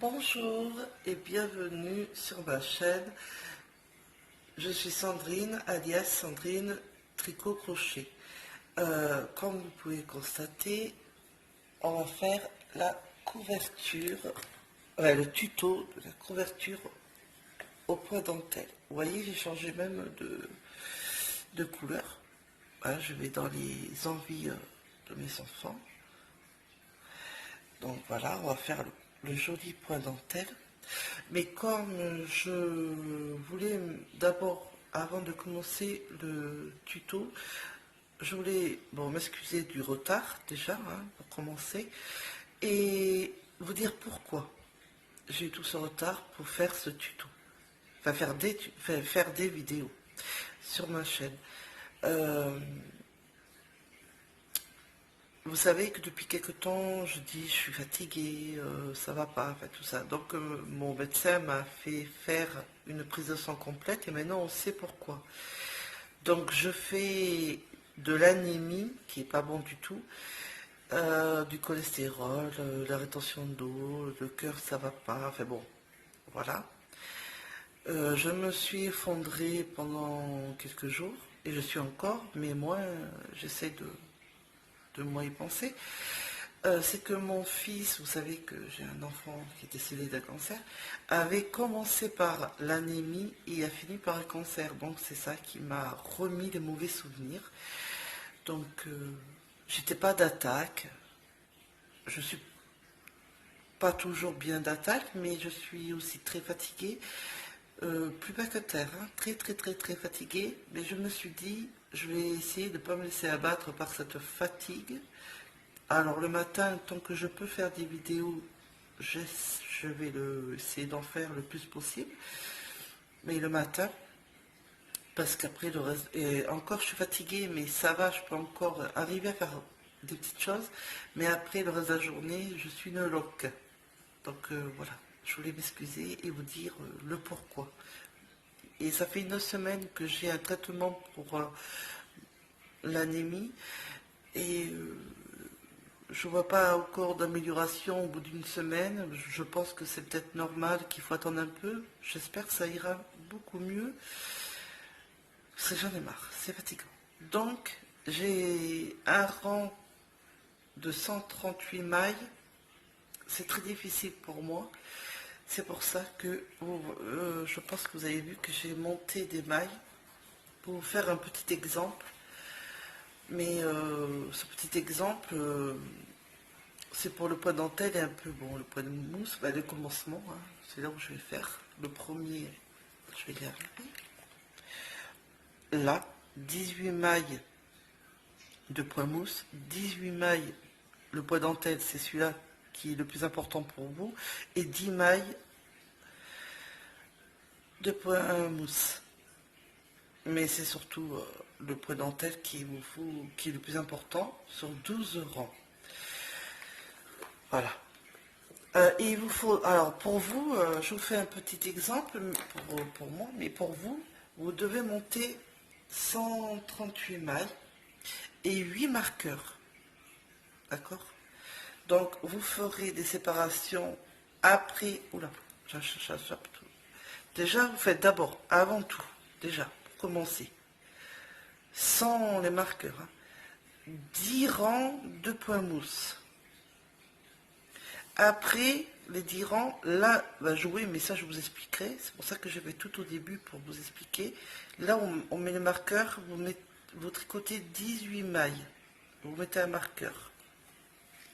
Bonjour et bienvenue sur ma chaîne. Je suis Sandrine, alias Sandrine Tricot Crochet. Comme vous pouvez constater, on va faire la couverture, le tuto de la couverture au point dentelle. Vous voyez, j'ai changé même de couleur. Hein, je vais dans les envies de mes enfants. Donc voilà, on va faire le joli point dentelle. Mais comme je voulais d'abord, avant de commencer le tuto, je voulais m'excuser du retard déjà, hein, pour commencer, et vous dire pourquoi j'ai eu tout ce retard pour faire ce tuto. Enfin, faire des vidéos sur ma chaîne. Vous savez que depuis quelque temps, je dis je suis fatiguée, ça va pas, enfin tout ça. Donc mon médecin m'a fait faire une prise de sang complète et maintenant on sait pourquoi. Donc je fais de l'anémie, qui est pas bon du tout, du cholestérol, la rétention d'eau, le cœur ça va pas, enfin bon, voilà. Je me suis effondrée pendant quelques jours et je suis encore, mais moi j'essaie de moi y penser. C'est que mon fils, vous savez que j'ai un enfant qui est décédé d'un cancer, avait commencé par l'anémie et a fini par un cancer. Donc c'est ça qui m'a remis les mauvais souvenirs. Donc j'étais pas d'attaque. Je suis pas toujours bien d'attaque, mais je suis aussi très fatiguée. Plus bas que terre, hein, très fatiguée. Mais je me suis dit, je vais essayer de ne pas me laisser abattre par cette fatigue. Alors le matin, tant que je peux faire des vidéos, je vais essayer d'en faire le plus possible. Mais le matin, parce qu'après le reste, et encore je suis fatiguée, mais ça va, je peux encore arriver à faire des petites choses. Mais après le reste de la journée, je suis une loque. Donc voilà, je voulais m'excuser et vous dire le pourquoi. Et ça fait une semaine que j'ai un traitement pour l'anémie. Et je vois pas encore d'amélioration au bout d'une semaine. Je pense que c'est peut-être normal, qu'il faut attendre un peu. J'espère que ça ira beaucoup mieux. Parce que j'en ai marre, c'est fatigant. Donc, j'ai un rang de 138 mailles. C'est très difficile pour moi. C'est pour ça que je pense que vous avez vu que j'ai monté des mailles pour vous faire un petit exemple. Mais ce petit exemple, c'est pour le point dentelle et un peu, le point de mousse, le commencement, hein, c'est là où je vais faire. Le premier, je vais y arriver. Là, 18 mailles de point mousse, 18 mailles, le point dentelle, c'est celui-là qui est le plus important pour vous, et 10 mailles de point mousse. Mais c'est surtout le point dentelle qui est le plus important sur 12 rangs. Voilà. Et il vous faut, alors pour vous, je vous fais un petit exemple pour moi, mais pour vous, vous devez monter 138 mailles et 8 marqueurs. D'accord? Donc vous ferez des séparations après. Oula, j'attrape tout. Déjà, vous faites d'abord, avant tout, déjà, pour commencer, sans les marqueurs, hein, 10 rangs de points mousse. Après les 10 rangs, là va jouer, mais ça je vous expliquerai. C'est pour ça que je vais tout au début pour vous expliquer. Là on met le marqueur, vous tricotez 18 mailles. Vous mettez un marqueur.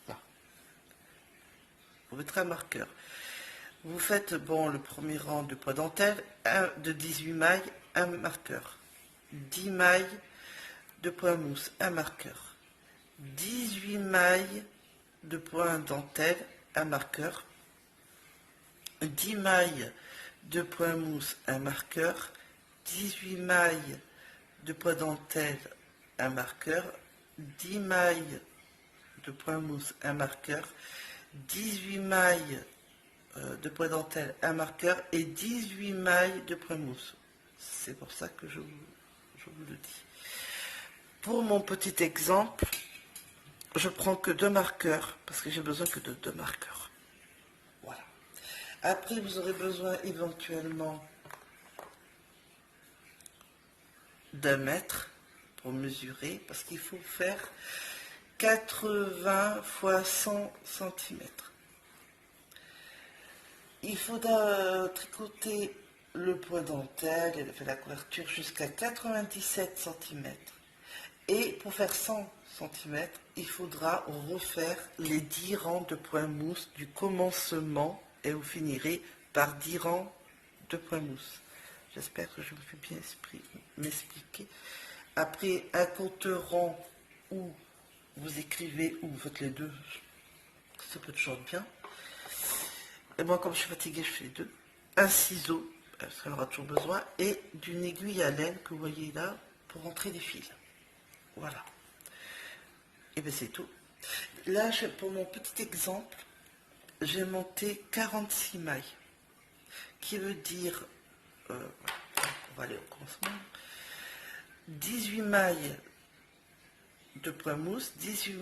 Là. Vous mettrez un marqueur. Vous faites le premier rang de point dentelle, de 18 mailles, un marqueur. 10 mailles de point mousse, un marqueur. 18 mailles de point dentelle, un marqueur, 10 mailles de point mousse, un marqueur, 18 mailles de point dentelle, un marqueur, 10 mailles de point mousse, un marqueur, 18 mailles de point dentelle, un marqueur et 18 mailles de point mousse. C'est pour ça que je vous le dis. Pour mon petit exemple, je prends que 2 marqueurs, parce que j'ai besoin que de 2 marqueurs. Voilà. Après, vous aurez besoin éventuellement d'un mètre pour mesurer, parce qu'il faut faire 80 x 100 cm. Il faudra tricoter le point dentelle et la couverture jusqu'à 97 cm. Et pour faire 100 cm, il faudra refaire les 10 rangs de point mousse du commencement et vous finirez par 10 rangs de point mousse. J'espère que je me fais bien m'expliquer. Après un compte-rond où vous écrivez ou vous faites les deux, ça peut toujours être bien. Et moi, comme je suis fatiguée, je fais les deux. Un ciseau, parce qu'on aura toujours besoin, et d'une aiguille à laine que vous voyez là pour rentrer les fils. Voilà. Et bien c'est tout. Là, pour mon petit exemple, j'ai monté 46 mailles, qui veut dire, on va aller au commencement, 18 mailles de point mousse, 18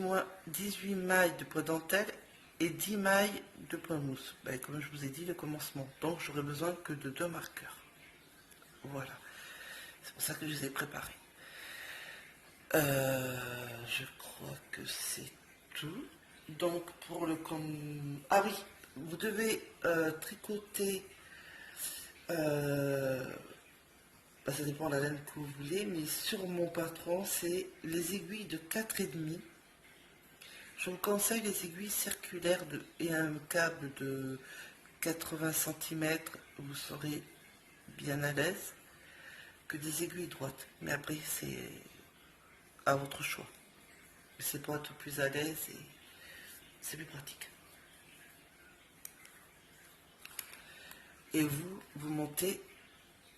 mailles de point dentelle et 10 mailles de point mousse. Ben, comme je vous ai dit, le commencement. Donc, j'aurai besoin que de 2 marqueurs. Voilà. C'est pour ça que je les ai préparés. Je crois que c'est tout. Donc, pour le... Ah oui, vous devez tricoter... ça dépend de la laine que vous voulez, mais sur mon patron, c'est les aiguilles de 4,5. Je vous conseille les aiguilles circulaires et un câble de 80 cm, vous serez bien à l'aise, que des aiguilles droites. Mais après, c'est à votre choix. C'est pour être plus à l'aise et c'est plus pratique. Et vous montez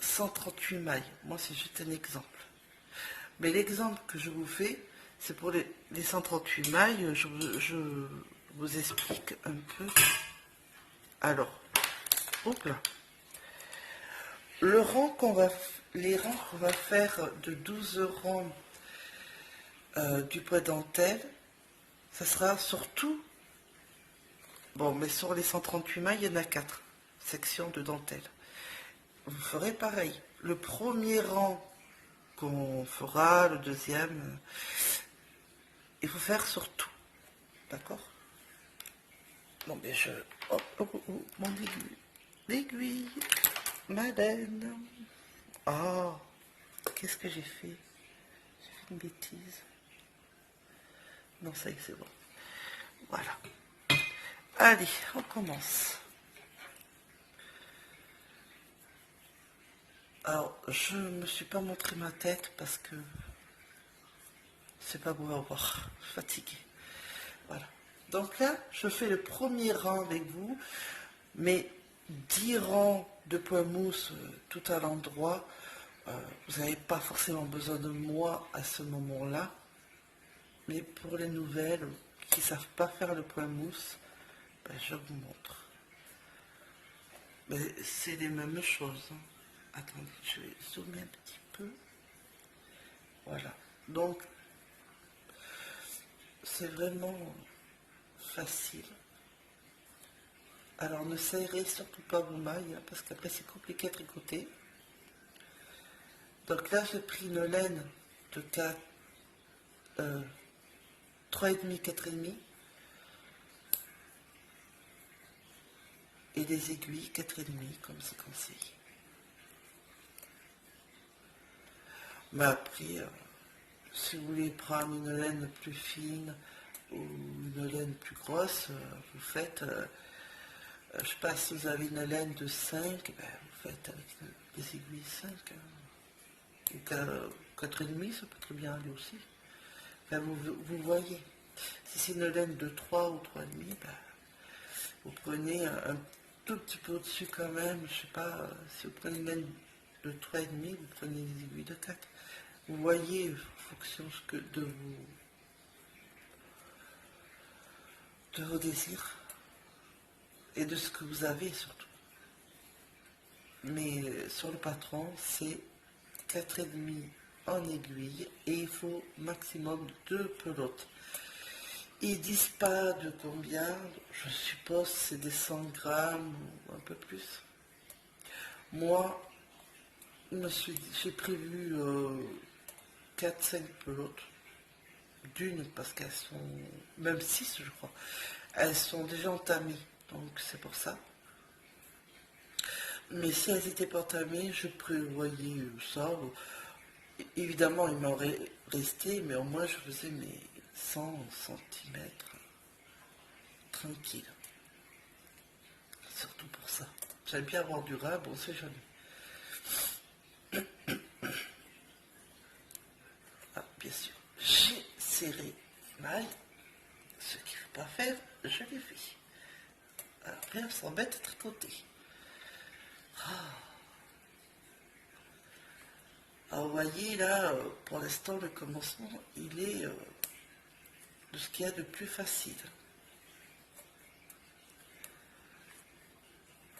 138 mailles. Moi, c'est juste un exemple. Mais l'exemple que je vous fais, c'est pour les 138 mailles. Je vous explique un peu. Alors, hop là. Les rangs qu'on va faire de 12 rangs du point dentelle, ça sera surtout... Bon, mais sur les 138 mailles, il y en a 4 sections de dentelle. Vous ferez pareil. Le premier rang qu'on fera, le deuxième, il faut faire sur tout. D'accord? Non, mais je... mon aiguille. L'aiguille. Madeleine. Oh, qu'est-ce que j'ai fait? J'ai fait une bêtise. Non, ça y est, c'est bon. Voilà. Allez, on commence. Alors, je ne me suis pas montré ma tête parce que c'est pas beau à voir. Je suis fatiguée. Voilà. Donc là, je fais le premier rang avec vous, mais 10 rangs de point mousse tout à l'endroit. Vous n'avez pas forcément besoin de moi à ce moment-là, mais pour les nouvelles qui ne savent pas faire le point mousse, ben, je vous montre. Mais c'est les mêmes choses. Hein. Attendez, je vais zoomer un petit peu. Voilà. Donc, c'est vraiment facile. Alors, ne serrez surtout pas vos mailles, hein, parce qu'après, c'est compliqué à tricoter. Donc là, j'ai pris une laine de 3,5, 4,5. Et des aiguilles 4,5, comme c'est conseillé. Mais après, si vous voulez prendre une laine plus fine ou une laine plus grosse, vous faites, je sais pas si vous avez une laine de 5, ben, vous faites avec des aiguilles 5. Et 4,5, ça peut très bien aller aussi. Ben, vous voyez, si c'est une laine de 3 ou 3,5, ben, vous prenez un tout petit peu au-dessus quand même, je sais pas, si vous prenez une laine de 3,5, vous prenez des aiguilles de 4. Vous voyez, en fonction de vos désirs et de ce que vous avez surtout. Mais sur le patron, c'est 4,5 en aiguille et il faut maximum 2 pelotes. Ils disent pas de combien, je suppose c'est des 100 grammes ou un peu plus. Moi, j'ai prévu 4-5 pelotes, d'une parce qu'elles sont, même 6 je crois, elles sont déjà entamées, donc c'est pour ça. Mais si elles n'étaient pas entamées, je prévoyais ça. Évidemment, il m'aurait resté, mais au moins je faisais mes 100 centimètres tranquille. Surtout pour ça. J'aime bien avoir du rab, on sait jamais. Ah, bien sûr, j'ai serré maille. Ce qu'il ne faut pas faire, je l'ai fait. Alors, après, on s'embête à tricoter. Alors, vous voyez, là, pour l'instant, le commencement, il est de ce qu'il y a de plus facile.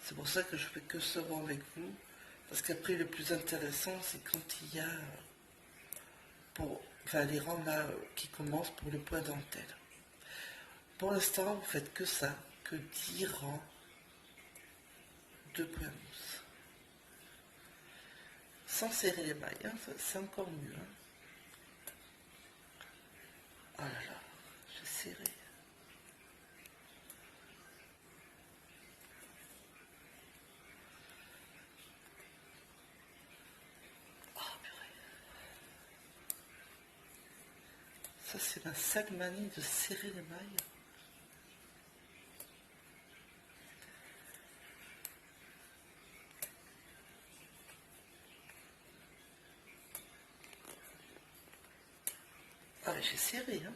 C'est pour ça que je fais que ce rang avec vous. Parce qu'après, le plus intéressant, c'est quand il y a les rangs là qui commencent pour le point dentelle. Pour l'instant, vous faites que ça, que 10 rangs de points mousse. Sans serrer les mailles, hein, c'est encore mieux. Hein. Oh là là, j'ai serré. Oh purée. Ça, c'est ma sale manie de serrer les mailles. Ah, j'ai serré, hein.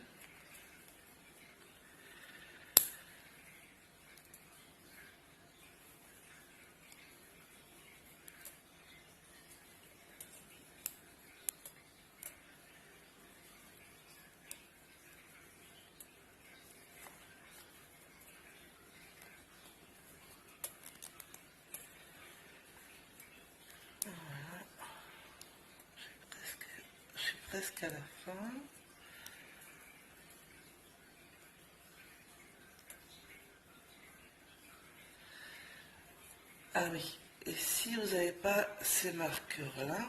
Je suis presque à la fin. Ah oui, et si vous n'avez pas ces marqueurs-là,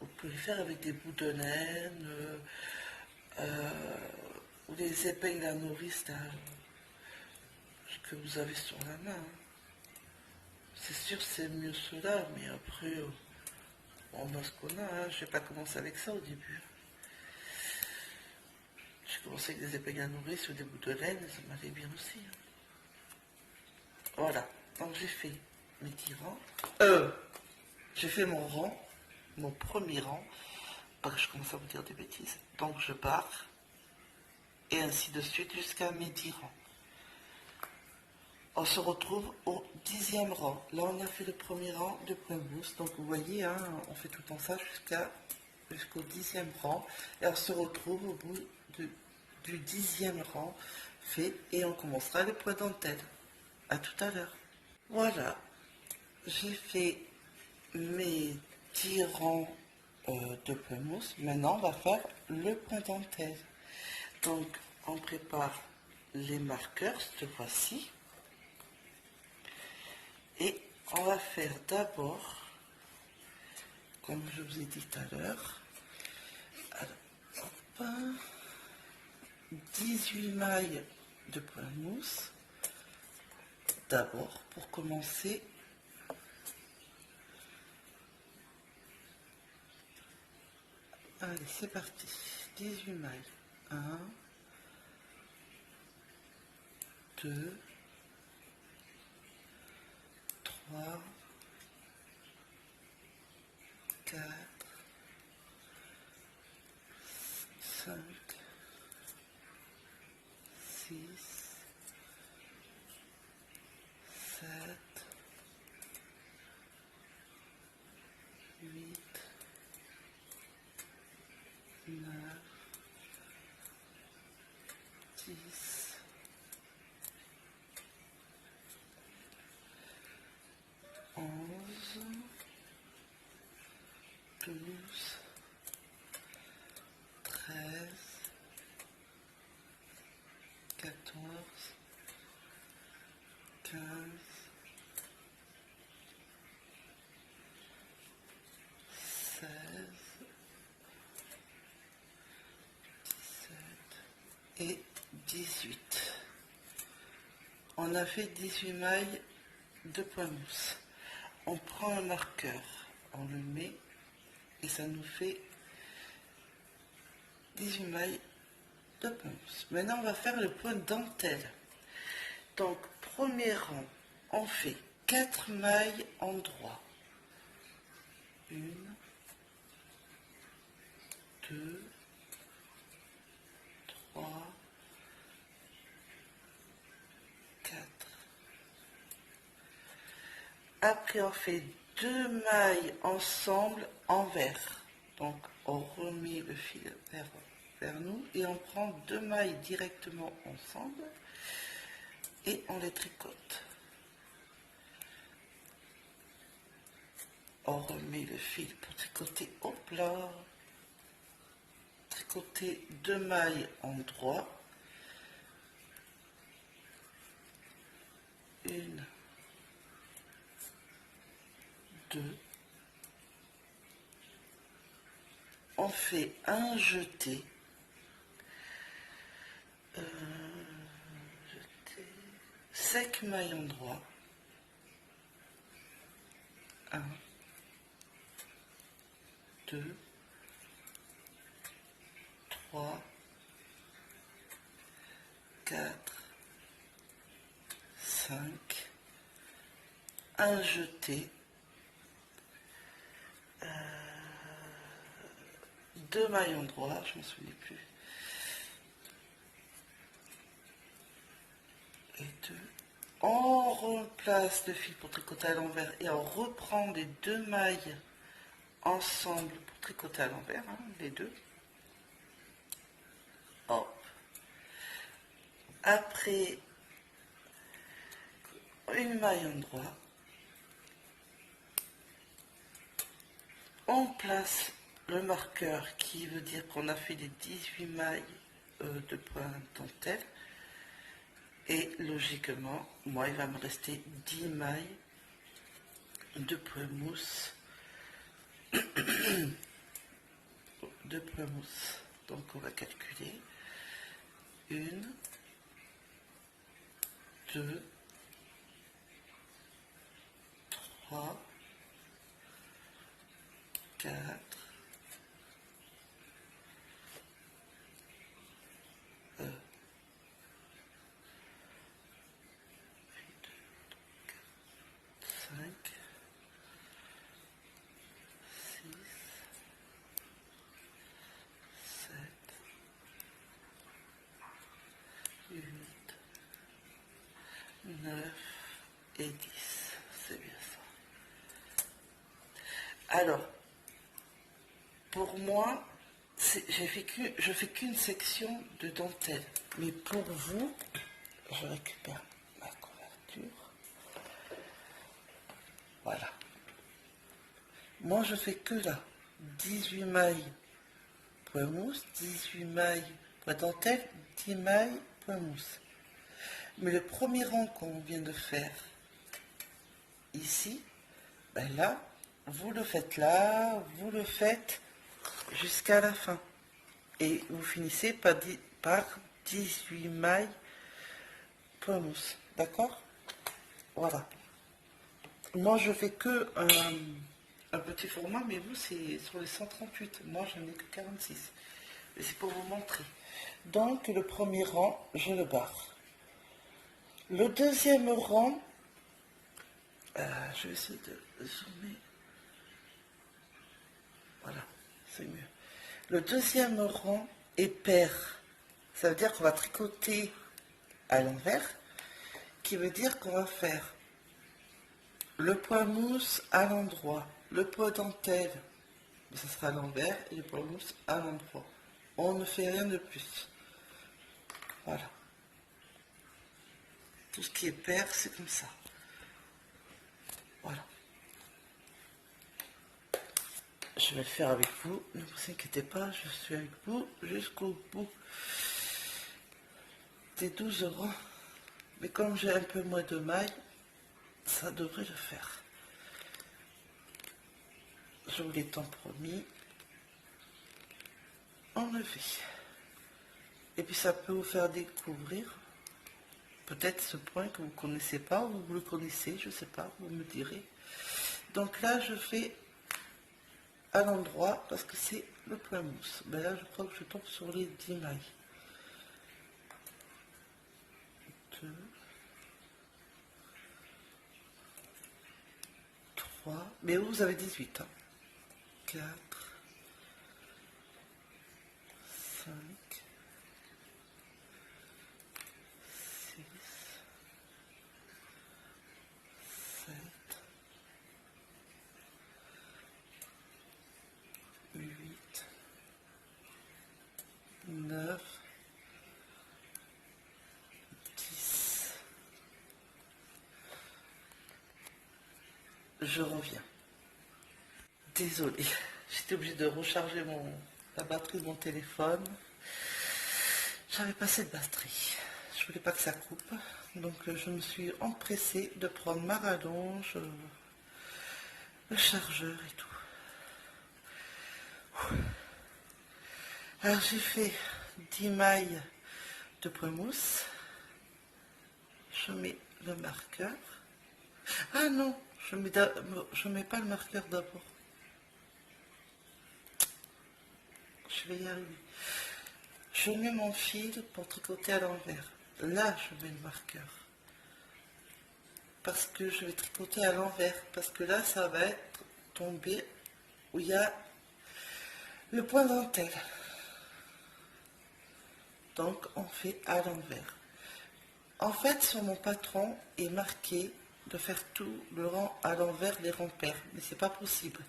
vous pouvez le faire avec des boutonnelles ou des épingles à nourrice, là, ce que vous avez sur la main. Hein. C'est sûr c'est mieux cela, mais après, on a ce qu'on a. Hein. Je n'ai pas commencé avec ça au début. J'ai commencé avec des épingles à nourrice ou des boutonnelles, et ça m'allait bien aussi. Hein. Voilà, donc j'ai fait mes 10 rangs. J'ai fait mon rang, mon premier rang. Pas que je commence à vous dire des bêtises. Donc je pars, et ainsi de suite jusqu'à mes 10 rangs. On se retrouve au 10e rang. Là, on a fait le premier rang de point mousse. Donc vous voyez, hein, on fait tout en ça jusqu'au 10e rang. Et on se retrouve au bout du 10e rang fait, et on commencera le point dentelle. À tout à l'heure. Voilà, j'ai fait mes 10 rangs de point mousse. Maintenant, on va faire le point dentelle. Donc, on prépare les marqueurs cette fois-ci. Et on va faire d'abord, comme je vous ai dit tout à l'heure, 18 mailles de point mousse. D'abord, pour commencer, allez, c'est parti. 18 mailles. 1, 2, 3, 4, 5, 6, 7, 8, 9, 10, 11, 12, 13, 14, 15, 16, 17 et 18. On a fait 18 mailles de point mousse. On prend un marqueur, on le met et ça nous fait 18 mailles de point mousse. Maintenant on va faire le point dentelle. Donc premier rang, on fait 4 mailles en droit. 1, 2, 3, 4. Après on fait 2 mailles ensemble envers. Donc on remet le fil vers nous et on prend 2 mailles directement ensemble et on les tricote. On remet le fil pour tricoter au plat. Tricoter 2 mailles en droit. 1, 2. On fait un jeté. 5 mailles en droit. 1, 2, 3, 4, 5, un jeté, 2 mailles en droit, je ne me souviens plus, et 2. On replace le fil pour tricoter à l'envers et on reprend les 2 mailles ensemble pour tricoter à l'envers, hein, les deux. Hop. Après, une maille en droit. On place le marqueur qui veut dire qu'on a fait les 18 mailles de point dentelle. Et logiquement, moi, il va me rester 10 mailles de point mousse. De point mousse. Donc, on va calculer. 1, 2, 3, 4, 5, 6, 7, 8, 9 et 10. C'est bien ça. Alors, pour moi, je fais qu'une section de dentelle. Mais pour vous, je récupère ma couverture. Voilà. Moi, je fais que là. 18 mailles point mousse, 18 mailles point dentelle, 10 mailles point mousse. Mais le premier rang qu'on vient de faire ici, ben là, vous le faites là, vous le faites jusqu'à la fin. Et vous finissez par 18 mailles point mousse. D'accord? Voilà. Moi, je fais que un petit format, mais vous, c'est sur les 138. Moi, je n'ai que 46. Et c'est pour vous montrer. Donc, le premier rang, je le barre. Le deuxième rang, je vais essayer de zoomer. Voilà, c'est mieux. Le deuxième rang est pair. Ça veut dire qu'on va tricoter à l'envers, qui veut dire qu'on va faire le point mousse à l'endroit, le point dentelle, ça sera à l'envers, et le point mousse à l'endroit. On ne fait rien de plus. Voilà. Tout ce qui est pair, c'est comme ça. Voilà. Je vais le faire avec vous. Ne vous inquiétez pas, je suis avec vous jusqu'au bout. C'était 12 €. Mais comme j'ai un peu moins de mailles, ça devrait le faire. Je vous l'ai tant promis. Enlever. Et puis ça peut vous faire découvrir peut-être ce point que vous ne connaissez pas, ou vous le connaissez, je ne sais pas, vous me direz. Donc là, je fais à l'endroit parce que c'est le point mousse. Ben là, je crois que je tombe sur les 10 mailles. 2, 3, mais vous avez 18. Hein. 4, 5, 6, 7, 8, 9, 10. Je reviens. Désolée, j'étais obligée de recharger la batterie de mon téléphone. J'avais pas assez de batterie. Je voulais pas que ça coupe. Donc je me suis empressée de prendre ma rallonge, le chargeur et tout. Alors j'ai fait 10 mailles de point mousse. Je mets le marqueur. Ah non, je mets pas le marqueur d'abord. Je vais y arriver. Je mets mon fil pour tricoter à l'envers. Là, je mets le marqueur. Parce que je vais tricoter à l'envers. Parce que là, ça va être tombé où il y a le point dentelle. Donc, on fait à l'envers. En fait, sur mon patron est marqué de faire tout le rang à l'envers des rangs pairs. Mais c'est pas possible.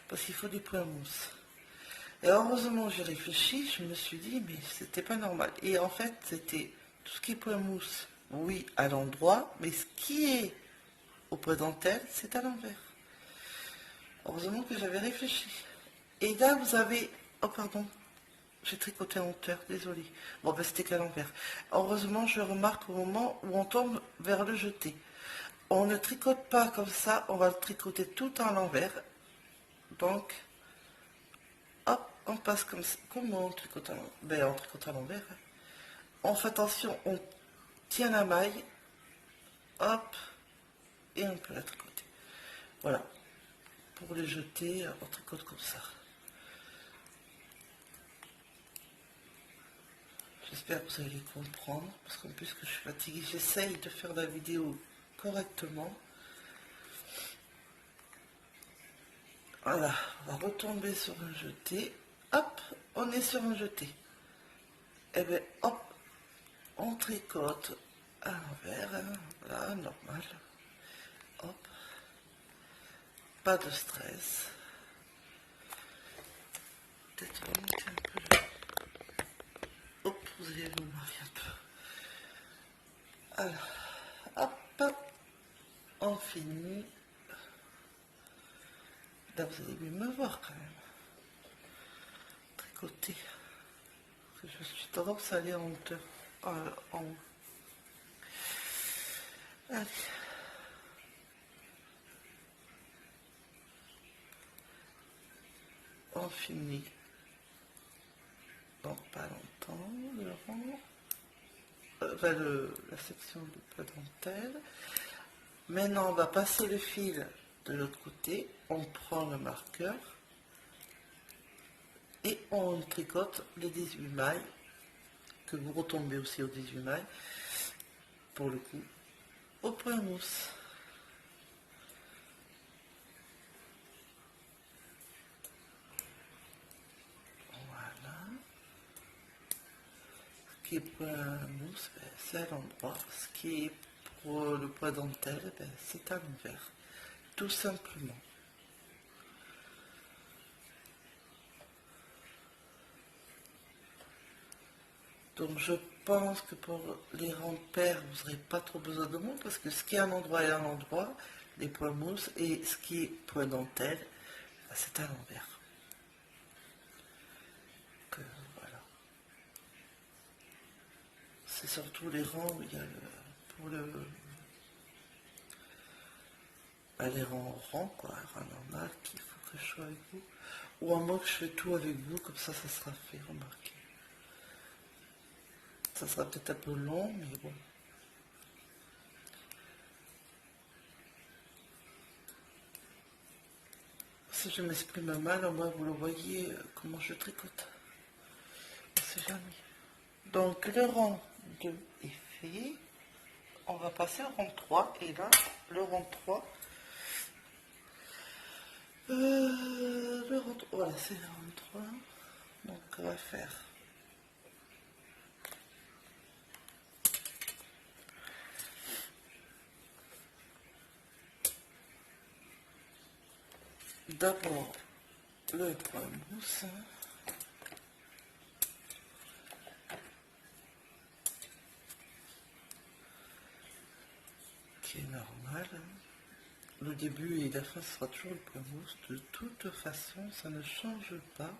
Parce qu'il faut des points mousse. Et heureusement, j'ai réfléchi, je me suis dit, mais c'était pas normal. Et en fait, c'était tout ce qui est point mousse, oui, à l'endroit, mais ce qui est au point dentelle, c'est à l'envers. Heureusement que j'avais réfléchi. Et là, vous avez... Oh, pardon, j'ai tricoté en hauteur, désolé. Bon, ben c'était qu'à l'envers. Heureusement, je remarque au moment où on tombe vers le jeté. On ne tricote pas comme ça, on va le tricoter tout à l'envers. Donc... hop, on passe comme ça. Comment on tricote à l'envers? Ben, on tricote à l'envers. Hein. On fait attention, on tient la maille, hop, et on peut la tricoter. Voilà. Pour les jeter, on tricote comme ça. J'espère que vous allez comprendre, parce qu'en plus que je suis fatiguée, j'essaye de faire la vidéo correctement. Voilà, on va retomber sur un jeté. Hop, on est sur un jeté. Et bien, hop, on tricote à l'envers, hein, voilà, normal. Hop, pas de stress. Peut-être remonter un peu le... Hop, vous allez me marier un peu. Alors, hop, on finit. Là, vous allez mieux me voir quand même. Tricoter. Parce que je suis tendance à aller en hauteur. En haut. Allez. On finit dans pas longtemps le rang. La section de plat dentelle. Maintenant, on va passer le fil de l'autre côté. On prend le marqueur. Et on tricote les 18 mailles. Que vous retombez aussi aux 18 mailles. Pour le coup. Au point mousse. Ce qui est point mousse, ben, c'est à l'endroit. Ce qui est pour le point dentelle, ben, c'est à l'envers. Tout simplement. Donc je pense que pour les rangs pairs, vous n'aurez pas trop besoin de moi parce que ce qui est à un endroit est à un endroit, les points mousse, et ce qui est point dentelle, ben, c'est à l'envers. Voilà. C'est surtout les rangs où il y a pour le les rangs quoi, un rang normal qu'il faut que je sois avec vous. Ou à moins que je fais tout avec vous, comme ça sera fait, remarquez. Ça sera peut-être un peu long, mais bon. Si je m'exprime mal, au moins vous le voyez comment je tricote. On sait jamais. Donc le rang 2 est fait. On va passer au rang 3. Et là, le rang 3. Voilà, c'est le rang 3. Donc on va faire. D'abord le point mousse. Qui est normal. Le début et la fin sera toujours le point mousse. De toute façon, ça ne change pas.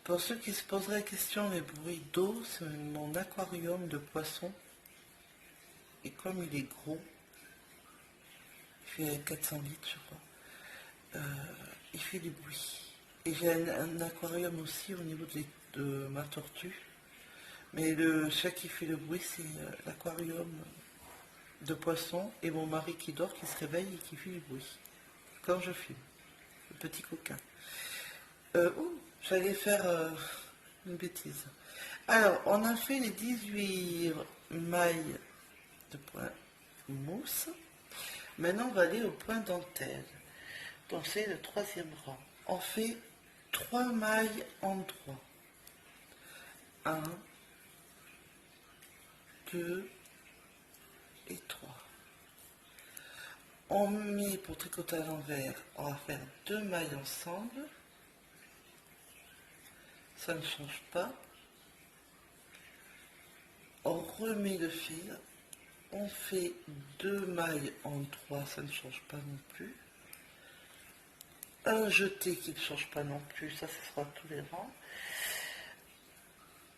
Pour ceux qui se poseraient la question, les bruits d'eau, c'est mon aquarium de poissons. Et comme il est gros, il fait 400 litres, je crois, il fait du bruit. Et j'ai un aquarium aussi au niveau de ma tortue. Mais celui qui fait le bruit, c'est l'aquarium de poissons et mon mari qui dort, qui se réveille et qui fait du bruit. Quand je filme. Le petit coquin. J'allais faire une bêtise. Alors, on a fait les 18 mailles de point mousse. Maintenant, on va aller au point dentelle. Donc, c'est le troisième rang. On fait 3 mailles en droit. 1, 2 et 3. On met pour tricoter à l'envers, on va faire 2 mailles ensemble. Ça ne change pas. On remet le fil. On fait 2 mailles en 3, ça ne change pas non plus. Un jeté qui ne change pas non plus, ça sera tous les rangs.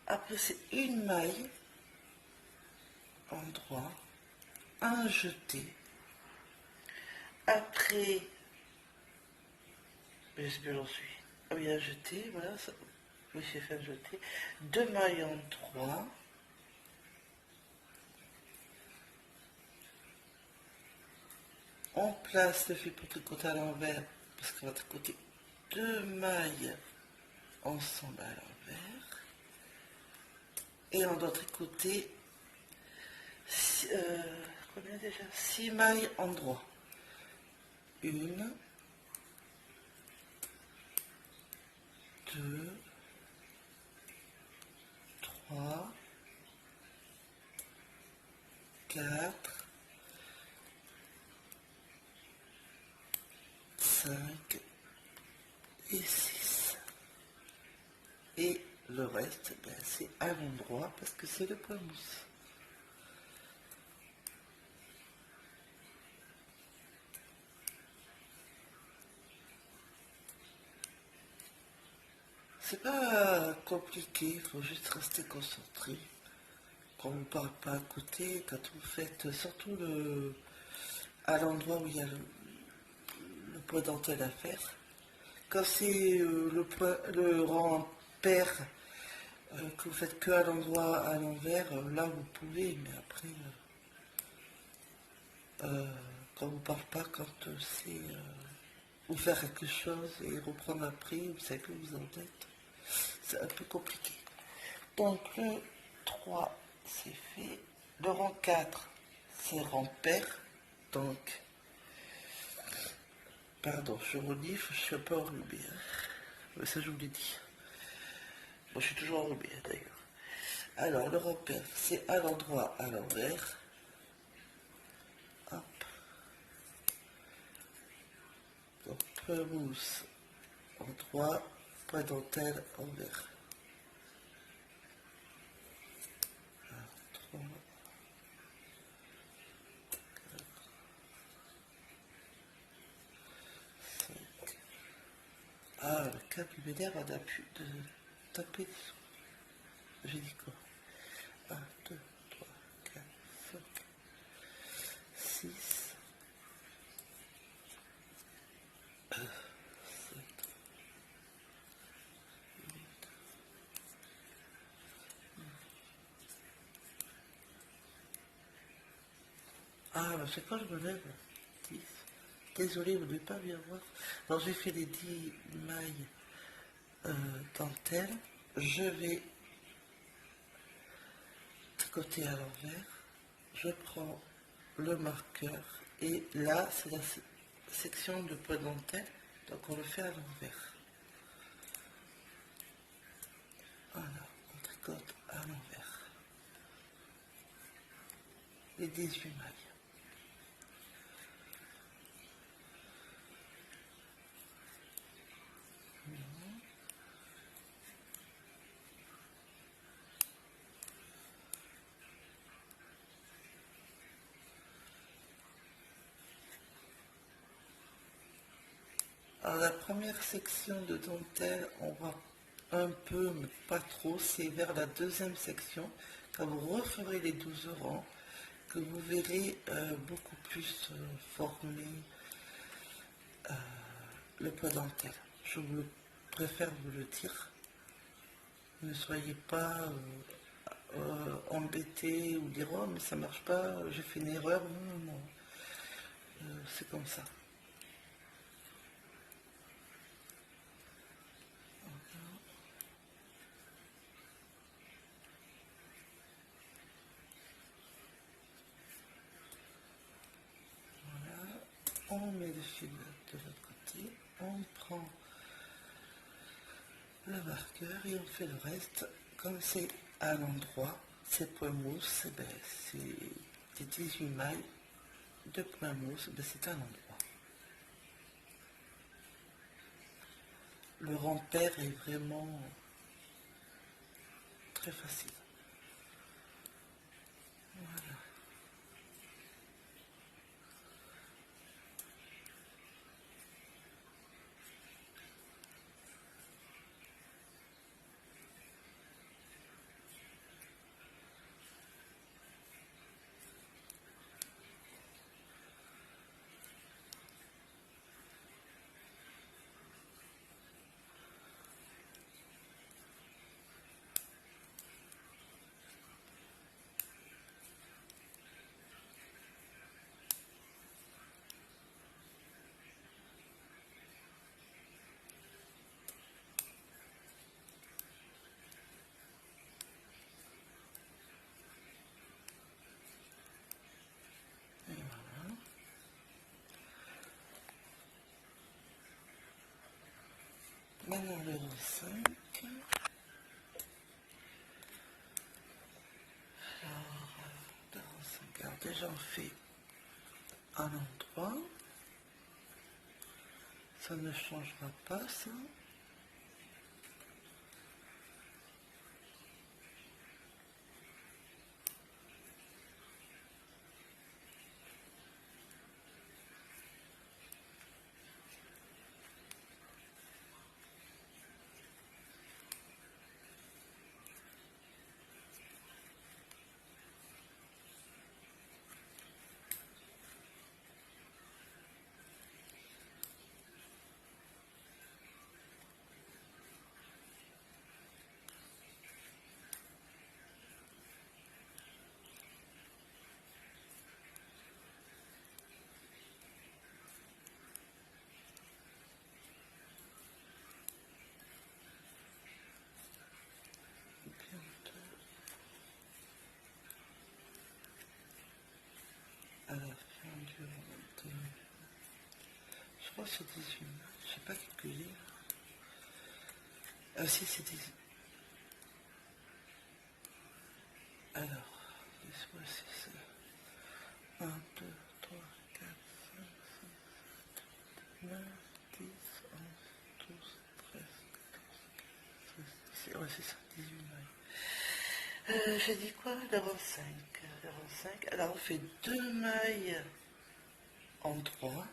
Après c'est une maille en droit, un jeté. Après, je sais plus où j'en suis. Ah oui, un jeté, voilà, ça, oui j'ai fait un jeté. 2 mailles en 3. On place le fil pour tricoter à l'envers, parce qu'on va tricoter 2 mailles ensemble à l'envers. Et on doit tricoter combien déjà 6 mailles en droit. 1, 2, 3, 4, 5 et 6. Et le reste, ben, c'est à l'endroit parce que c'est le point mousse. C'est pas compliqué, il faut juste rester concentré. Quand on ne parle pas à côté, quand vous faites surtout à l'endroit où il y a le point dentelle à faire. Quand c'est le rang pair, que vous faites que à l'endroit à l'envers, là vous pouvez, mais après, quand vous ne parlez pas, quand c'est vous faire quelque chose et reprendre après, vous savez que vous en êtes, c'est un peu compliqué. Donc le 3, c'est fait. Le rang 4, c'est rang pair. Donc, pardon, je relis, je suis un peu enrhumé. Hein. Ça, je vous l'ai dit. Bon, je suis toujours enrobée d'ailleurs. Alors, le repère, c'est à l'endroit, à l'envers. Hop. Donc, point mousse en droit, point dentelle envers. 3, ah, le câble il m'énerve à de taper dessous. J'ai dit quoi? 1, 2, 3, 4, 5, 6, 7. Ah, bah, c'est quand je me lève. 10. Désolée, vous ne devez pas bien voir. Alors, j'ai fait les 10 mailles dentelle. Je vais tricoter à l'envers. Je prends le marqueur. Et là, c'est la section de point dentelle. Donc, on le fait à l'envers. Voilà, on tricote à l'envers. Les 18 mailles. Alors la première section de dentelle, on voit un peu, mais pas trop, c'est vers la deuxième section. Quand vous referez les 12 rangs, que vous verrez beaucoup plus formé le point dentelle. Je préfère vous le dire. Ne soyez pas embêtés ou dire oh mais ça marche pas, j'ai fait une erreur. Non, non, non. C'est comme ça. Voilà. On met le fil de l'autre côté. On prend le marqueur et on fait le reste. Comme c'est à l'endroit, c'est point mousse, ben, c'est des 18 mailles de point mousse, ben, c'est à l'endroit. Le repère est vraiment très facile. Voilà. Et voilà. Maintenant le 5. Alors, déjà on fait un endroit. Ça ne changera pas ça. À la fin du ventre. Je crois que c'est 18. Je sais pas calculer. Ah si, c'est 18. Alors, laisse-moi c'est ça. 1, 2, 3, 4, 5, 6, 9, 10, 11, 12, 13, 14, 15, 16, ouais, c'est ça, 18 mailles. J'ai dit quoi? Le 25. Le 25. Alors, on fait 2 mailles en 3.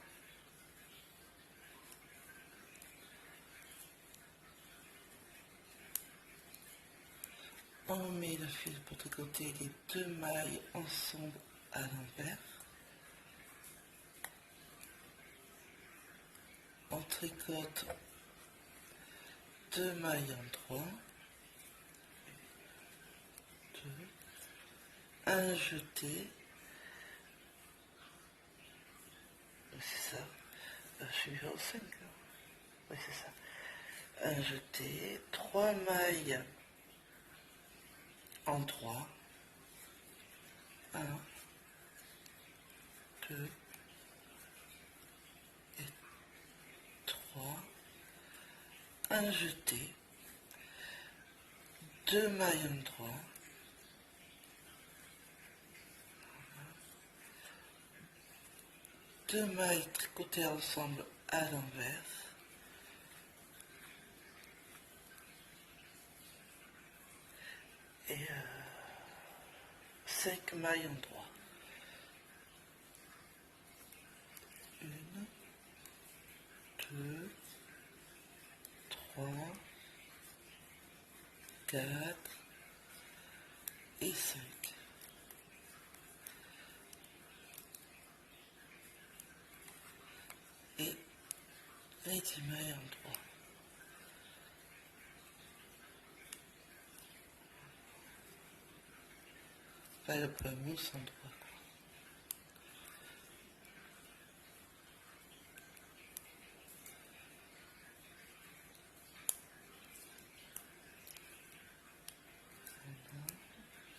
On met le fil pour tricoter les 2 mailles ensemble à l'envers. On tricote 2 mailles en 3. 2. Un jeté. C'est ça. Je suis au 5. Oui, c'est ça. Un jeté. 3 mailles en 3. 1, 2 et 3. Un jeté. 2 mailles en 3. 2 mailles tricotées ensemble à l'envers. Et 5 mailles en 3. 1, 2, 3, 4 et 5. Et les 10 mailles en 3. Pas le point mousse en 3.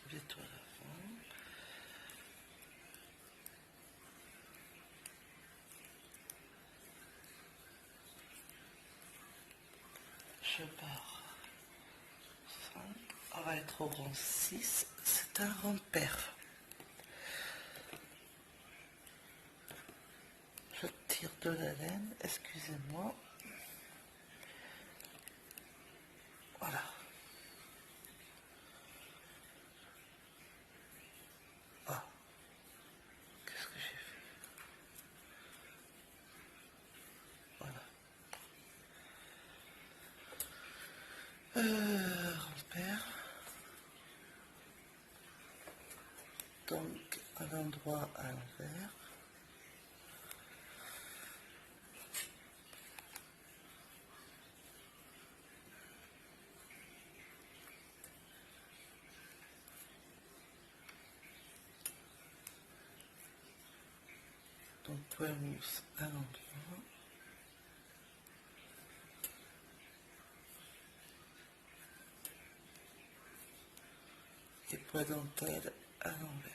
Bientôt à la fin. Je pars 5. On va être au rang 6. C'est un rang pair. Je tire de la laine, excusez-moi. Voilà. Ah, qu'est-ce que j'ai fait? Voilà. Repère. Donc, à l'endroit à l'envers. Donc, point mousse à l'endroit. Et point dentelle à l'envers.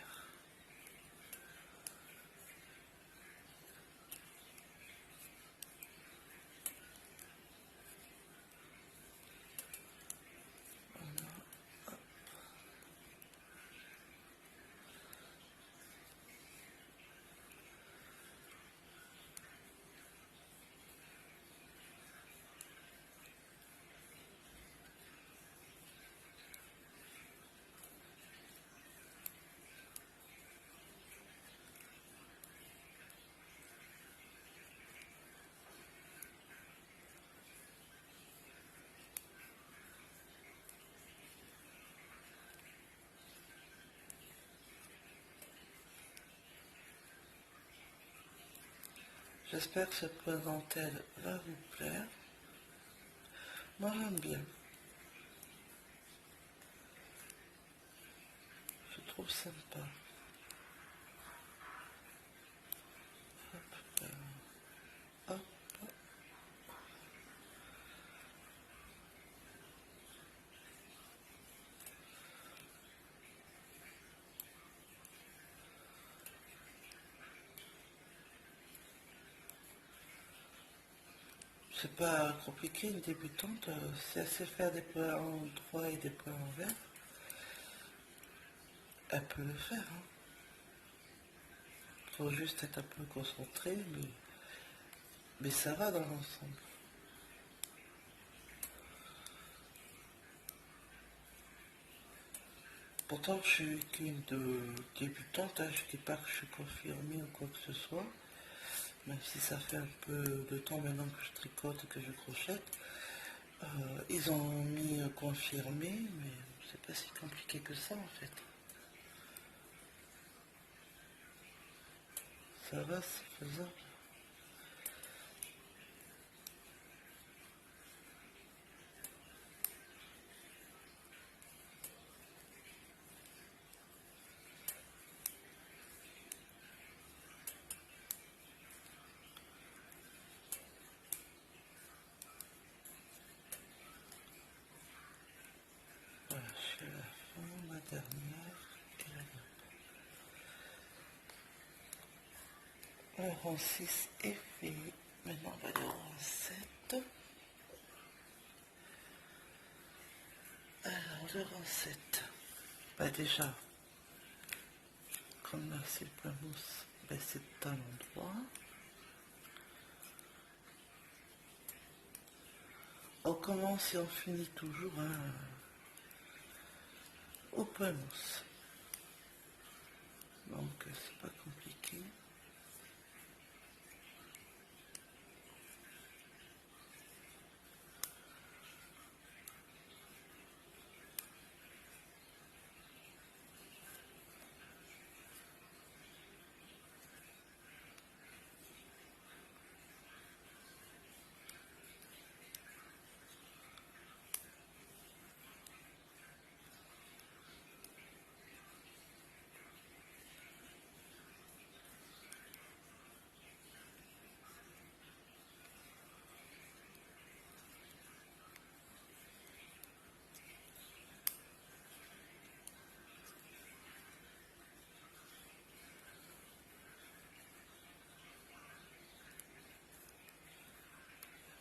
J'espère que ce point dentelle va vous plaire. Moi j'aime bien. Je trouve sympa. Hop, hop. C'est pas compliqué, une débutante, si elle sait faire des points en 3 et des points en vert. elle peut le faire. Hein. Faut juste être un peu concentré, mais ça va dans l'ensemble. Pourtant, je suis qu'une débutante, hein, je ne dis pas que je suis confirmée ou quoi que ce soit, même si ça fait un peu de temps maintenant que je tricote et que je crochette. Ils ont mis confirmé, mais c'est pas si compliqué que ça en fait. Ça va, c'est faisable. Voilà, je suis à la fin, ma dernière et la dernière. Le rang 6 est fait. Maintenant, on va aller au rang 7. Alors, le rang 7. Bah déjà, comme là c'est le plein mousse, ben c'est à l'endroit. On commence et on finit toujours hein, au plein mousse. Donc c'est pas compliqué.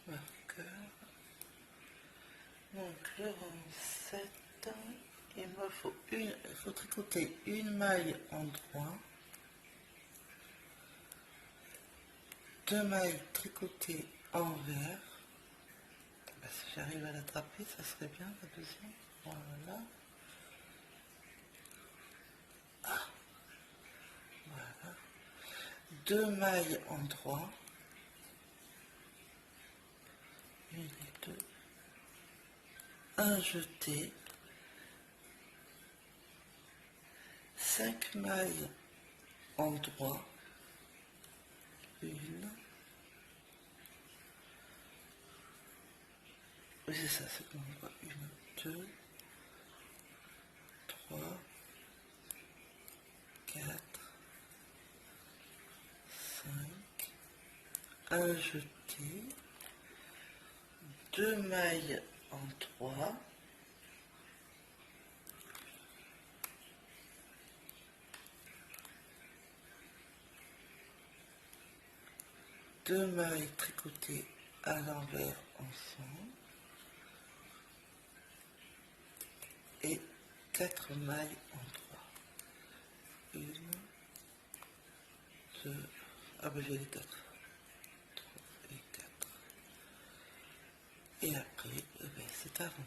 Marqueur. Donc le rang 7, il me faut tricoter une maille en droit, deux mailles tricotées envers. Ben, si j'arrive à l'attraper, ça serait bien la deuxième. Voilà. Voilà. Deux mailles en droit. Une et deux. Un jeté. 5 mailles en droit. Une. Oui, c'est ça, c'est bon. Une, deux, trois, quatre, cinq. Un jeté. Deux mailles en trois. Deux mailles tricotées à l'envers ensemble. Et 4 mailles en trois. Une, deux, ah ben j'ai les 4. 3 et 4. Et après, ben, c'est à 23.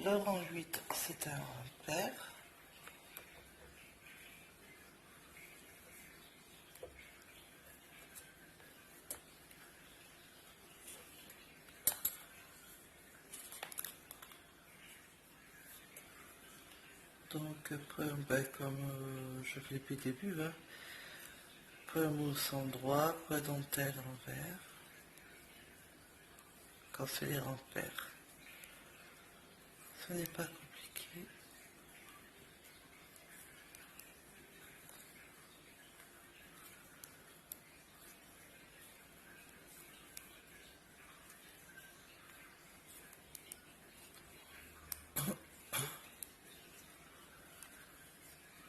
Le rang 8, c'est un rang pair. Donc après, ben, comme je l'ai fait au début, hein, pour un mousse en droit, pour la dentelle envers, quand c'est les repères. Ce n'est pas compliqué.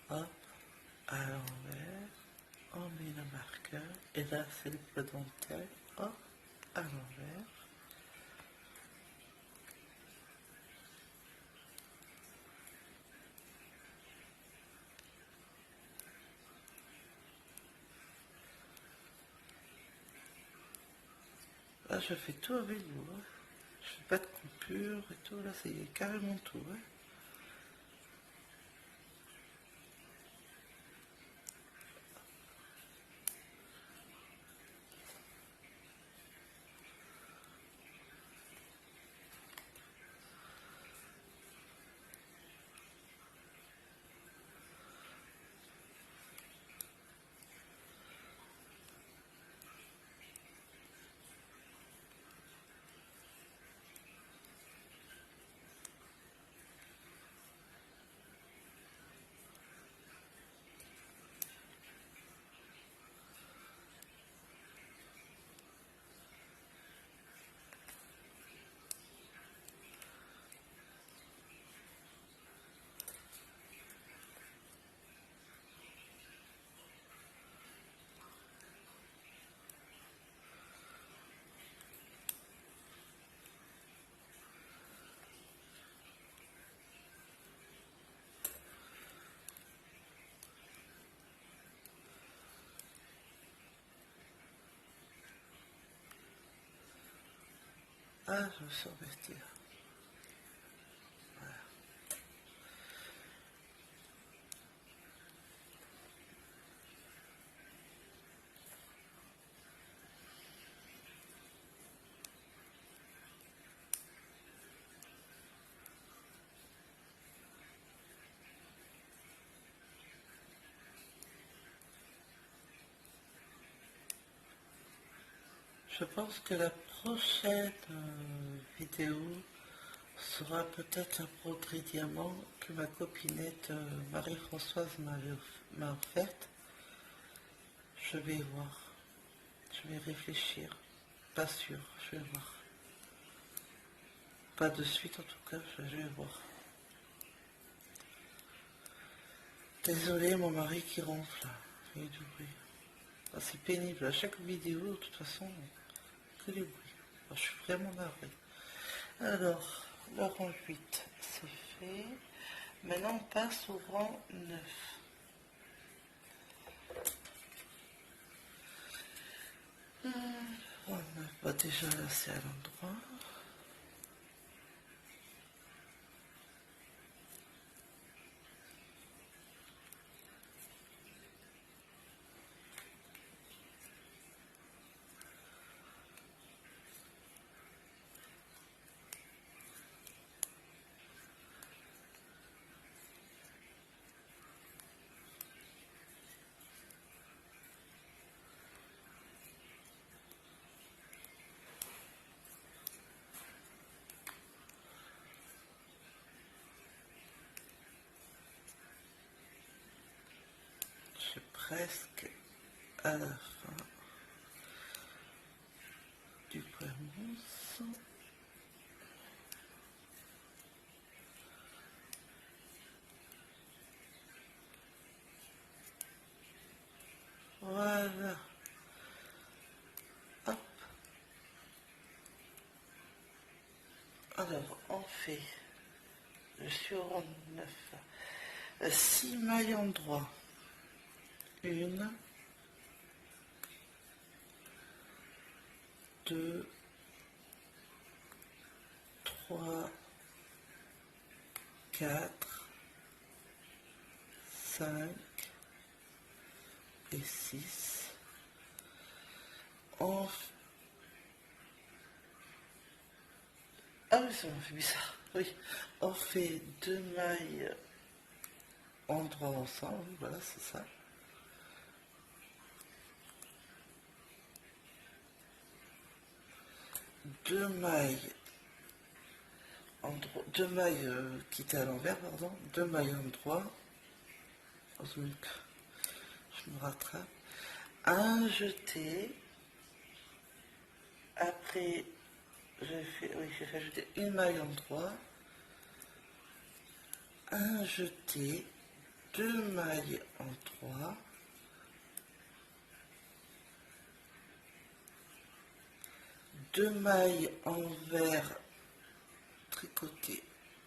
Hop, à l'envers, on met le marqueur, et là c'est le plat dentelle, hop, à l'envers. Là je fais tout avec vous, hein. Je fais pas de coupure et tout, là c'est carrément tout, hein. Ah, je me suis embêtée. Voilà. Je pense que la prochaine vidéo sera peut-être un broderie diamant que ma copinette Marie-Françoise m'a offerte. Je vais voir. Je vais réfléchir. Pas sûr, je vais voir. Pas de suite en tout cas, je vais voir. Désolé, mon mari qui ronfle. Il y a du bruit. Ah, c'est pénible. À chaque vidéo, de toute façon, que des bruits. Je suis vraiment navrée. Alors, le rang 8, c'est fait. Maintenant, on passe au rang 9. On n'a pas déjà assez à l'endroit. Je suis presque à la fin du mousse. Voilà. Hop. Alors, on fait, je suis au rang 9. 6 mailles en droit. 1, 2, 3, 4, 5 et 6. On... Ah oui, ça m'a fait bizarre. Oui, on fait 2 mailles en droit ensemble, voilà, c'est ça. deux mailles deux mailles qui étaient à l'envers, pardon, deux mailles en droit, donc je me rattrape, un jeté, après j'ai fait ajouter une maille en droit, un jeté, deux mailles en droit, deux mailles envers tricotées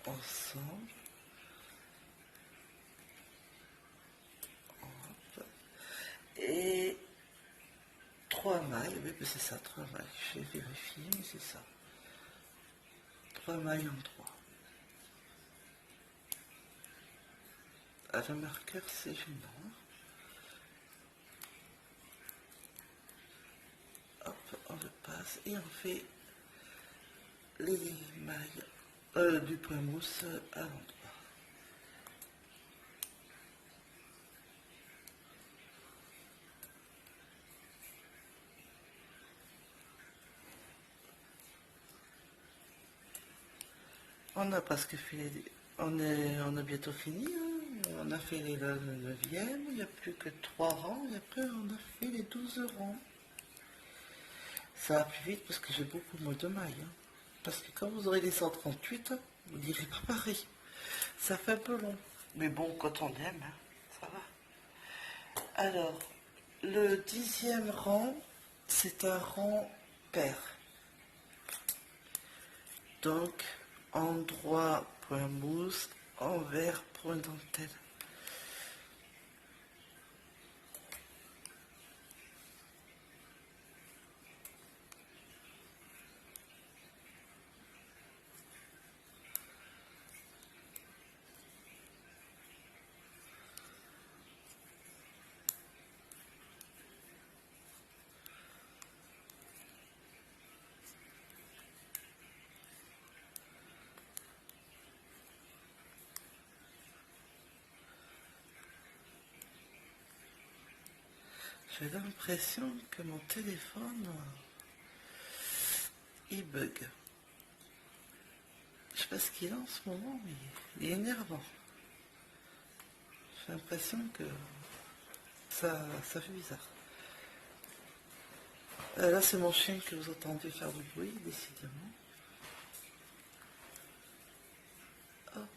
ensemble, hop, et trois mailles, oui c'est ça, trois mailles, je vais vérifier, mais c'est ça, trois mailles en droit. À le marqueur c'est gênant. Hop, on le passe et on fait les mailles du point mousse à l'endroit. On a presque fait, on a bientôt fini, hein. On a fait le 9e, il n'y a plus que 3 rangs et après on a fait les 12 rangs. Ça va plus vite parce que j'ai beaucoup moins de mailles, hein. Parce que quand vous aurez les 138, vous ne direz pas pareil. Ça fait un peu long. Mais bon, quand on aime, hein, ça va. Alors, le 10e rang, c'est un rang pair. Donc, endroit point mousse, envers point dentelle. J'ai l'impression que mon téléphone, il bug. Je sais pas ce qu'il a en ce moment, mais il est énervant. J'ai l'impression que ça fait bizarre. Là, c'est mon chien que vous entendez faire du bruit, décidément. Hop.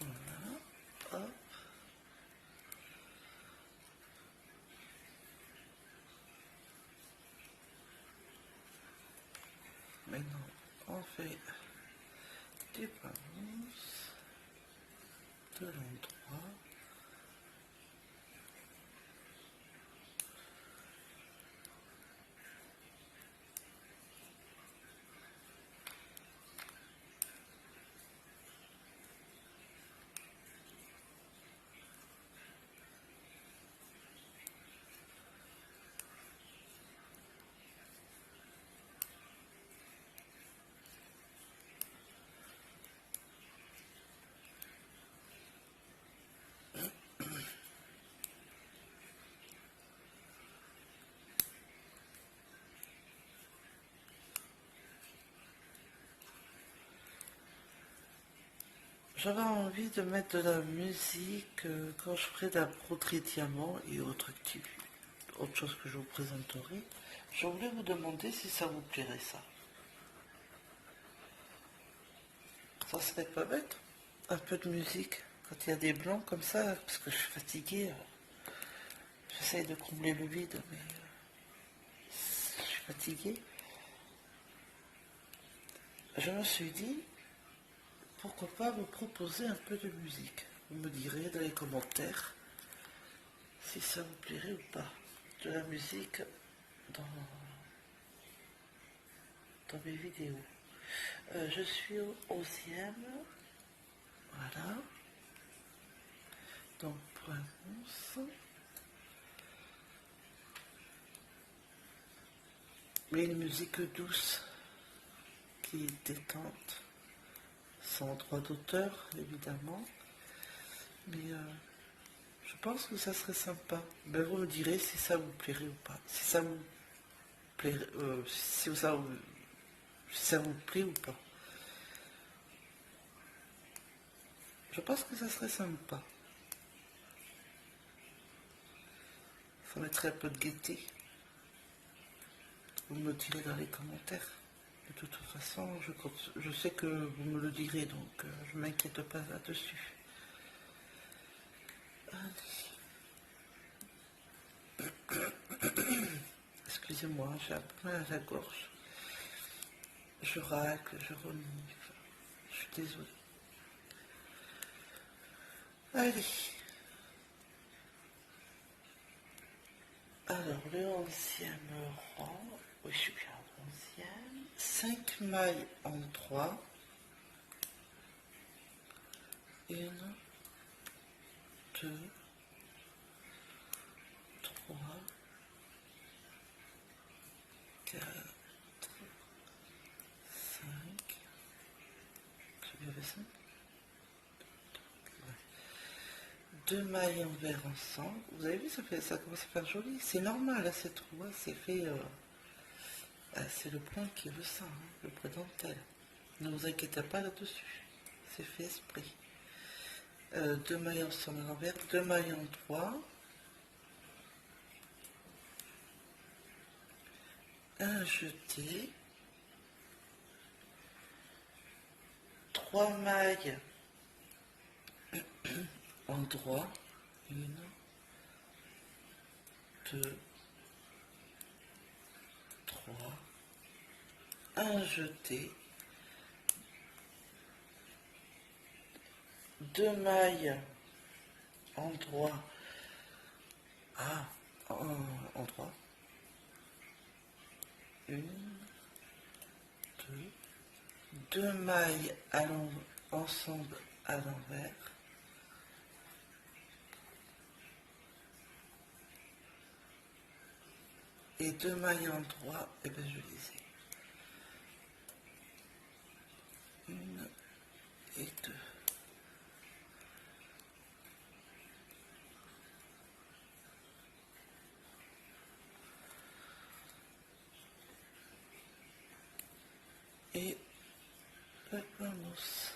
Voilà. Hop. Maintenant, on fait du pain mousse, de l'endroit. J'avais envie de mettre de la musique quand je ferai de la broderie diamant et autre chose que je vous présenterai. Je voulais vous demander si ça vous plairait ça. Ça serait pas bête. Un peu de musique quand il y a des blancs comme ça, parce que je suis fatiguée. J'essaye de combler le vide, mais je suis fatiguée. Je me suis dit, pourquoi pas vous proposer un peu de musique. Vous me direz dans les commentaires si ça vous plairait ou pas. De la musique dans, dans mes vidéos. Je suis au 11e. Voilà. Donc, point mousse. Mais une musique douce qui est détente, sans droit d'auteur évidemment, mais je pense que ça serait sympa. Ben, vous me direz si ça vous plairait ou pas, si ça vous plairait, si ça vous plaît ou pas. Je pense que ça serait sympa. Ça mettrait un peu de gaieté. Vous me direz dans les commentaires. De toute façon, je sais que vous me le direz, donc je ne m'inquiète pas là-dessus. Excusez-moi, j'ai un peu mal à la gorge. Je racle, je renifle. Je suis désolée. Allez. Alors, le 11e rang. Oui, je suis bien au 11e. 5 mailles en 3. 1, 2, 3, 4, 5. J'ai bien fait ça. 2 mailles en vert ensemble. Vous avez vu, ça commence à faire joli. C'est normal, là, c'est trop. C'est fait. C'est le point qui veut ça, hein, le point dentelle. Ne vous inquiétez pas là-dessus. C'est fait esprit. 2 mailles ensemble à l'envers, 2 mailles en 3. Un jeté. 3 mailles en droit. 1, 2, 3. Un jeté. 2 mailles en droit. Ah, en droit. 1, 2. 2 mailles ensemble à l'envers. Et 2 mailles en droit, et bien je les ai. 1 et 2. Et le mousse.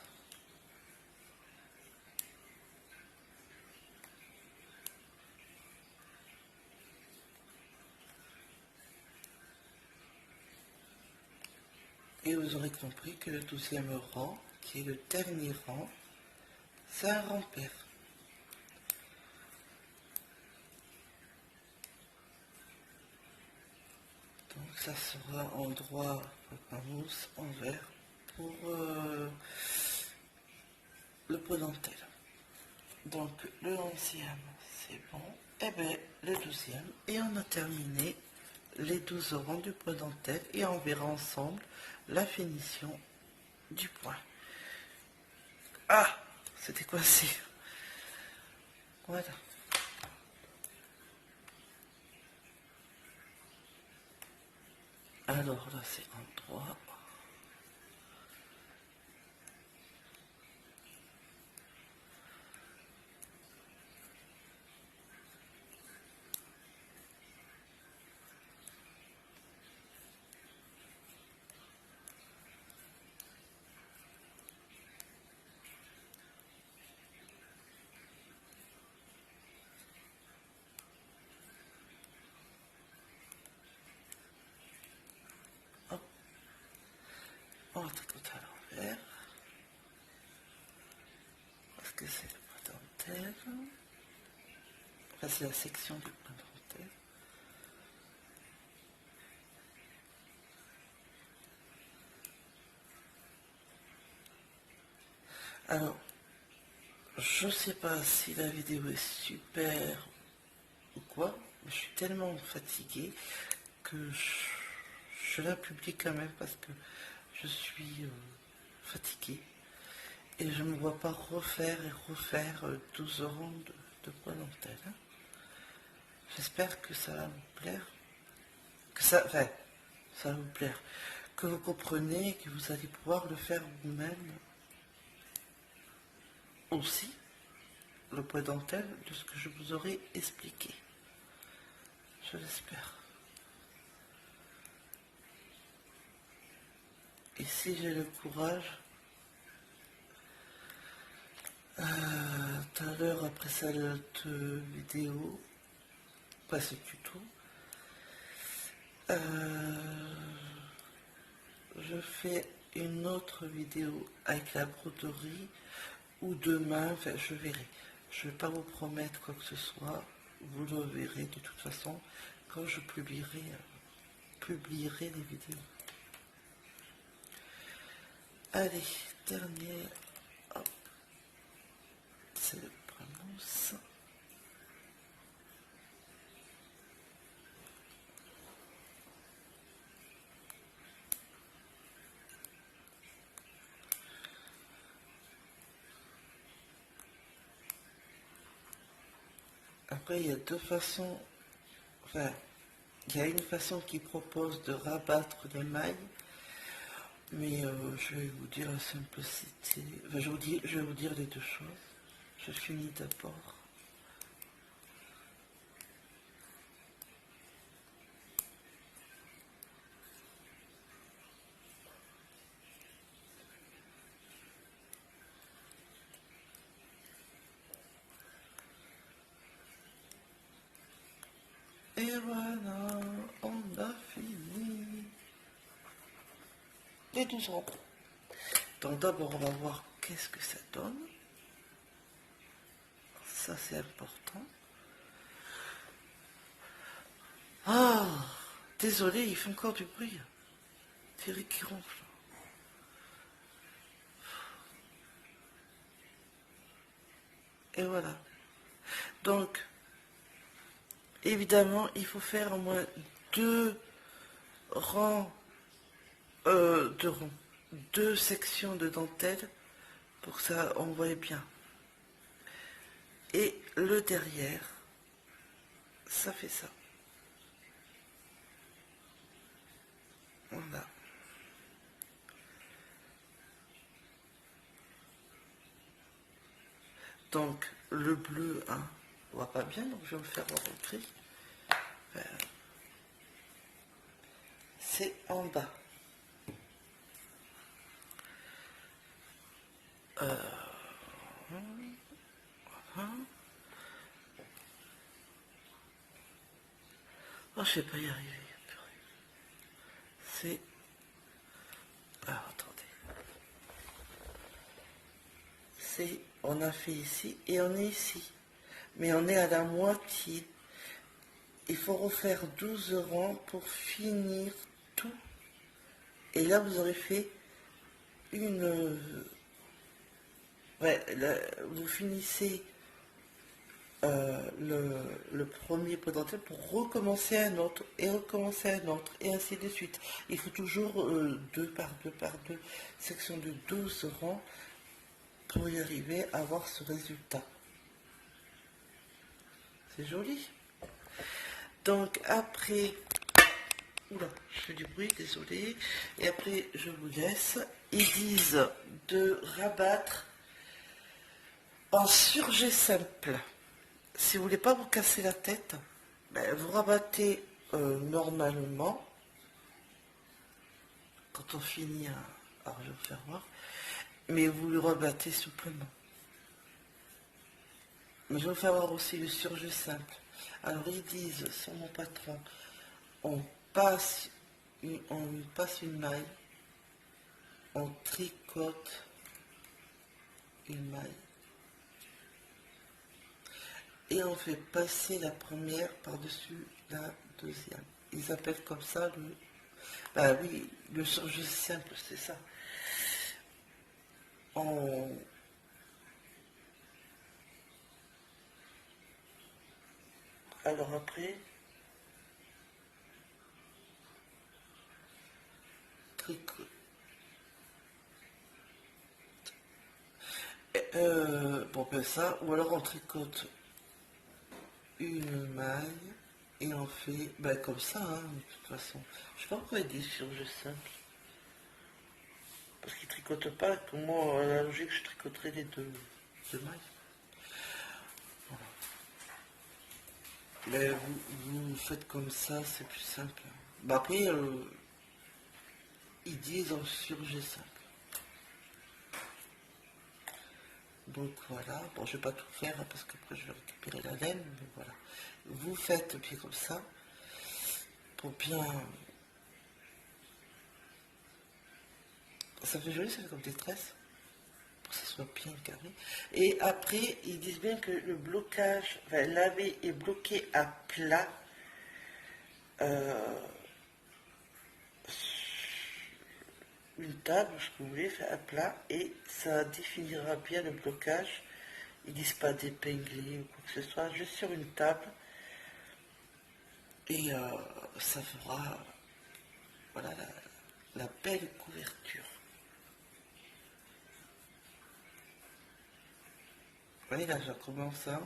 Et vous aurez compris que le 12e rang, qui est le dernier rang, c'est un rang pair. Donc ça sera en droit en mousse, en vert pour le pot dentelle. Donc le 11e c'est bon, et bien le 12e, et on a terminé les 12 rangs du pot dentelle et on verra ensemble la finition du point. Ah, c'était coincé. Voilà. Alors là c'est en droit. Hop. que c'est le point dentelle. Enfin, c'est la section du point dentelle. Alors, je sais pas si la vidéo est super ou quoi, mais je suis tellement fatiguée que je la publie quand même parce que je suis fatiguée. Et je ne me vois pas refaire et refaire 12 rangs de poids dentelle. Hein. J'espère que ça va vous plaire. Que ça, enfin, ça va vous plaire. Que vous comprenez, que vous allez pouvoir le faire vous-même aussi, le poids dentelle, de ce que je vous aurai expliqué. Je l'espère. Et si j'ai le courage, tout à l'heure après cette vidéo, pas ce tuto, je fais une autre vidéo avec la broderie ou demain, enfin je verrai. Je ne vais pas vous promettre quoi que ce soit, vous le verrez de toute façon quand je publierai les vidéos. Allez, dernier, hop, c'est le prononce. Après, il y a deux façons, enfin, il y a une façon qui propose de rabattre les mailles, mais je vais vous dire la simplicité, enfin, je vais vous dire les deux choses. Je finis d'abord. Et voilà, on a fini les 12 rangs. Donc d'abord, on va voir qu'est-ce que ça donne. Ça, c'est important. Ah, désolé, il fait encore du bruit. Thierry qui ronfle. Et voilà. Donc, évidemment, il faut faire au moins deux rangs, deux sections de dentelle pour que ça, on voit bien. Et le derrière, ça fait ça. Voilà. Donc, le bleu, hein, on voit pas bien, donc je vais le faire en repris. C'est en bas. Oh, je sais pas y arriver. C'est... Alors, attendez. C'est... On a fait ici et on est ici. Mais on est à la moitié. Il faut refaire 12 rangs pour finir tout. Et là, vous aurez fait une... Ouais, là, vous finissez le premier pot dentaire pour recommencer un autre, et recommencer un autre, et ainsi de suite. Il faut toujours 2 par 2 par 2 sections de 12 rangs pour y arriver à avoir ce résultat. C'est joli. Donc après... Oula, je fais du bruit, désolé. Et après, je vous laisse. Ils disent de rabattre en surjet simple. Si vous voulez pas vous casser la tête, ben, vous rabattez normalement. Quand on finit, alors je vais vous faire voir, mais vous le rabattez souplement. Mais je vais vous faire voir aussi le surjet simple. Alors ils disent sur mon patron, on passe une maille, on tricote une maille, et on fait passer la première par-dessus la deuxième. Ils appellent comme ça le... Bah oui, le surjeu simple, c'est ça. On... Alors après, tricot. Bon ben ça, ou alors on tricote une maille et on fait ben comme ça, hein, de toute façon. Je sais pas pourquoi ils disent surjeu simple. Parce qu'ils tricotent pas, pour moi, à la logique, je tricoterais les deux mailles. Mais vous faites comme ça, c'est plus simple. Bah après, ils disent en surjeu simple. Donc voilà, bon je vais pas tout faire hein, parce qu'après je vais récupérer la laine, mais voilà. Vous faites bien comme ça, pour bien... Ça fait joli, ça fait comme des tresses, pour que ça soit bien carré. Et après, ils disent bien que le blocage, enfin laver et bloquer à plat, une table, ce que vous voulez, faire à plat, et ça définira bien le blocage. Ils disent pas d'épingler ou quoi que ce soit, juste sur une table. Et ça fera voilà la belle couverture. Vous voyez là, je commence hein.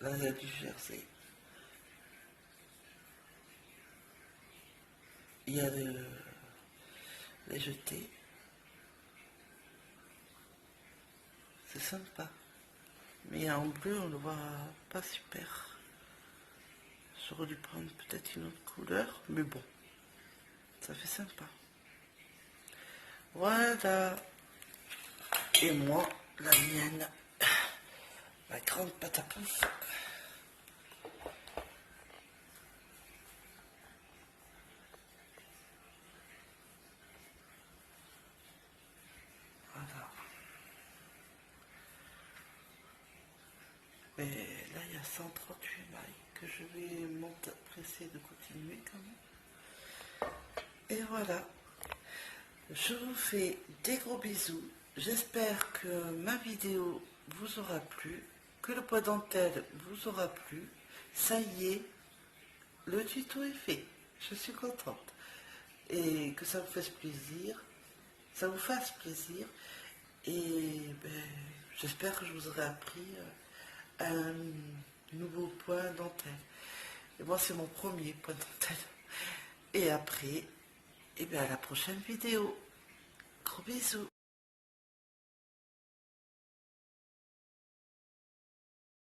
Là, il y a du jersey. Il y a les jetés. C'est sympa. Mais en bleu, on ne le voit pas super. J'aurais dû prendre peut-être une autre couleur, mais bon, ça fait sympa. Voilà. Et moi, la mienne, ma grande pâte à pouf. Voilà. Et là, il y a 138 mailles que je vais m'empresser de continuer quand même. Et voilà. Je vous fais des gros bisous. J'espère que ma vidéo vous aura plu, que le poids dentelle vous aura plu. Ça y est, le tuto est fait. Je suis contente. Et que ça vous fasse plaisir. Ça vous fasse plaisir. Et ben, j'espère que je vous aurai appris un nouveau point dentelle. Et moi, c'est mon premier point dentelle. Et après, et bien à la prochaine vidéo. Gros bisous.